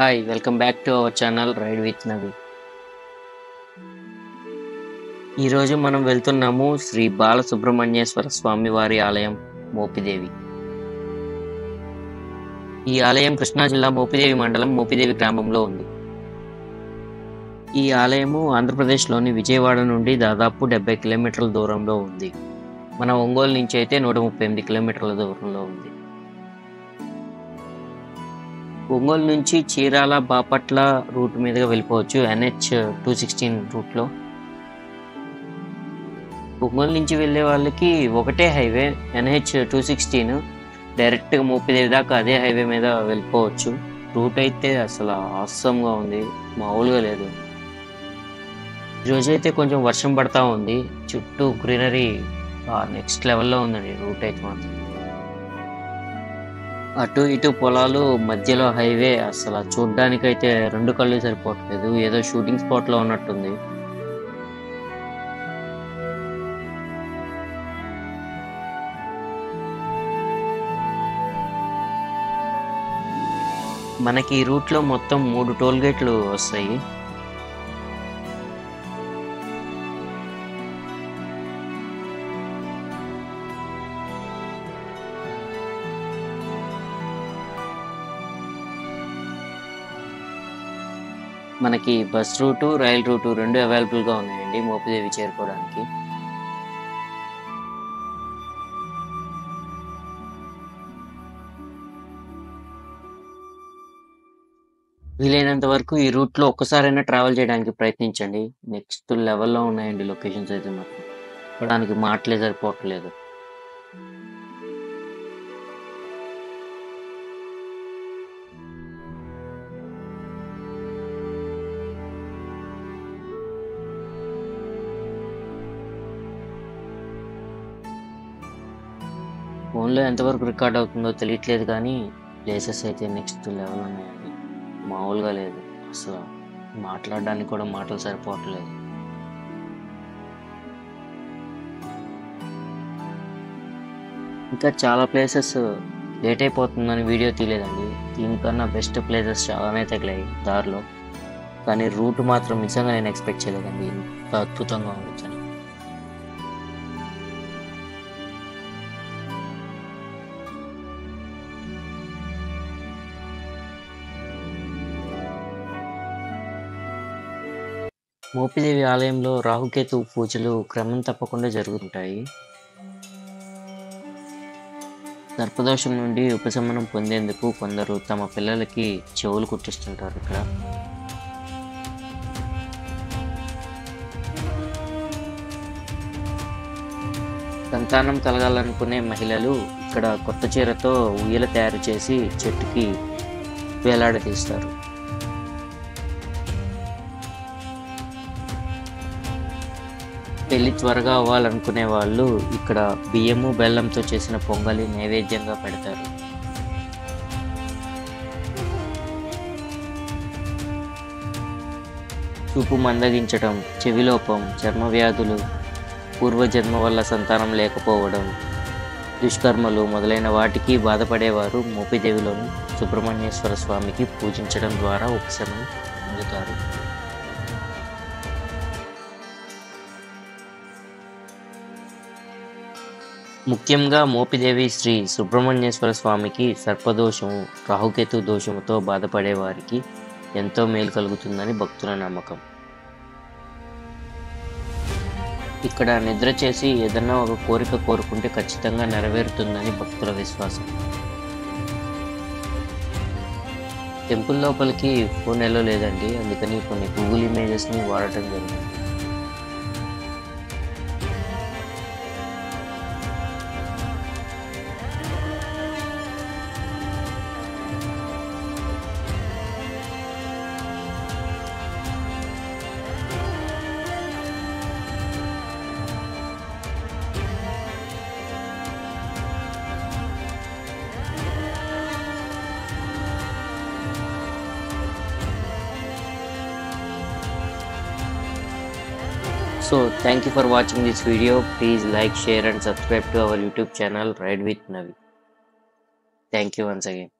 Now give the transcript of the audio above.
Hi, welcome back to our channel Ride with Navi. ఈరోజు మనం వెళ్తున్నాము శ్రీ బాలసుబ్రహ్మణ్యేశ్వర స్వామి వారి ఆలయం మోపిదేవి. ఈ ఆలయం కృష్ణా జిల్లా మోపిదేవి మండలం మోపిదేవి గ్రామంలో ఉంది. ఈ ఆలయము ఆంధ్రప్రదేశ్లోని విజయవాడ నుండి దాదాపు 70 కిలోమీటర్ల దూరంలో ఉంది. మన ఒంగోలు నుంచి అయితే 138 కిలోమీటర్ల దూరంలో ఉంది. ఒంగోలు నుంచి చీరాల బాపట్ల రూట్ మీదుగా వెళ్ళిపోవచ్చు NH-216 రూట్లో. ఒంగోలు నుంచి వెళ్ళే వాళ్ళకి ఒకటే హైవే NH-216 డైరెక్ట్గా మోపిదేవి దాకా అదే హైవే మీద వెళ్ళిపోవచ్చు. రూట్ అయితే అసలు ఆసమ్గా ఉంది, మామూలుగా లేదు. ఈరోజైతే కొంచెం వర్షం పడతా ఉంది, చుట్టూ గ్రీనరీ నెక్స్ట్ లెవెల్లో ఉందండి. రూట్ అయితే మాత్రం అటు ఇటు పొలాలు, మధ్యలో హైవే. అసలు చూడ్డానికైతే రెండు కళ్ళు సరిపోవట్లేదు, ఏదో షూటింగ్ స్పాట్లో ఉన్నట్టుంది. మనకి ఈ రూట్లో మొత్తం 3 టోల్ గేట్లు వస్తాయి. మనకి బస్ రూటు, రైల్ రూటు రెండు అవైలబుల్గా ఉన్నాయండి మోపిదేవి చేరుకోవడానికి. వీలైనంత వరకు ఈ రూట్లో ఒక్కసారైనా ట్రావెల్ చేయడానికి ప్రయత్నించండి. నెక్స్ట్ లెవెల్లో ఉన్నాయండి లొకేషన్స్ అయితే మాత్రం, చెప్పడానికి మాటలే సరిపోవట్లేదు. ఫోన్లో ఎంతవరకు రికార్డ్ అవుతుందో తెలియట్లేదు, కానీ ప్లేసెస్ అయితే నెక్స్ట్ లెవెల్ ఉన్నాయండి, మామూలుగా లేదు. అసలు మాట్లాడడానికి కూడా మాటలు సరిపోవట్లేదు. ఇంకా చాలా ప్లేసెస్ లేట్ అయిపోతుందని వీడియో తీయలేదండి. దీనికన్నా బెస్ట్ ప్లేసెస్ చాలానే తగిలాయి దారిలో, కానీ రూట్ మాత్రం నిజంగా నేను ఎక్స్పెక్ట్ చేయలేదండి ఇంత అద్భుతంగా ఉండొచ్చని. మోపిదేవి ఆలయంలో రాహుకేతు పూజలు క్రమం తప్పకుండా జరుగుతుంటాయి. సర్పదోషం నుండి ఉపశమనం పొందేందుకు కొందరు తమ పిల్లలకి చెవులు కుట్టిస్తుంటారు ఇక్కడ. సంతానం కలగాలనుకునే మహిళలు ఇక్కడ కొత్త చీరతో ఉయ్యల తయారు చేసి చెట్టుకి వేలాడదీస్తారు. పెళ్లి త్వరగా అవ్వాలనుకునే వాళ్ళు ఇక్కడ బియ్యము బెల్లంతో చేసిన పొంగలి నైవేద్యంగా పెడతారు. చూపు మందగించడం, చెవిలోపం, చర్మ వ్యాధులు, పూర్వజన్మ వల్ల సంతానం లేకపోవడం, దుష్కర్మలు మొదలైన వాటికి బాధపడేవారు మోపిదేవిలోని సుబ్రహ్మణ్యేశ్వర స్వామికి పూజించడం ద్వారా ఉపశమనం పొందుతారు. ముఖ్యంగా మోపిదేవి శ్రీ సుబ్రహ్మణ్యేశ్వర స్వామికి సర్పదోషము, రాహుకేతు దోషముతో బాధపడే వారికి ఎంతో మేలు కలుగుతుందని భక్తుల నమ్మకం. ఇక్కడ నిద్ర చేసి ఏదన్నా ఒక కోరిక కోరుకుంటే ఖచ్చితంగా నెరవేరుతుందని భక్తుల విశ్వాసం. టెంపుల్ లోపలికి ఫోన్ ఎల్లో లేదండి, అందుకని కొన్ని గూగుల్ ఇమేజెస్ని వాడటం జరిగింది. So thank you for watching this video. Please like, share and subscribe to our YouTube channel Ride with Navi. Thank you once again.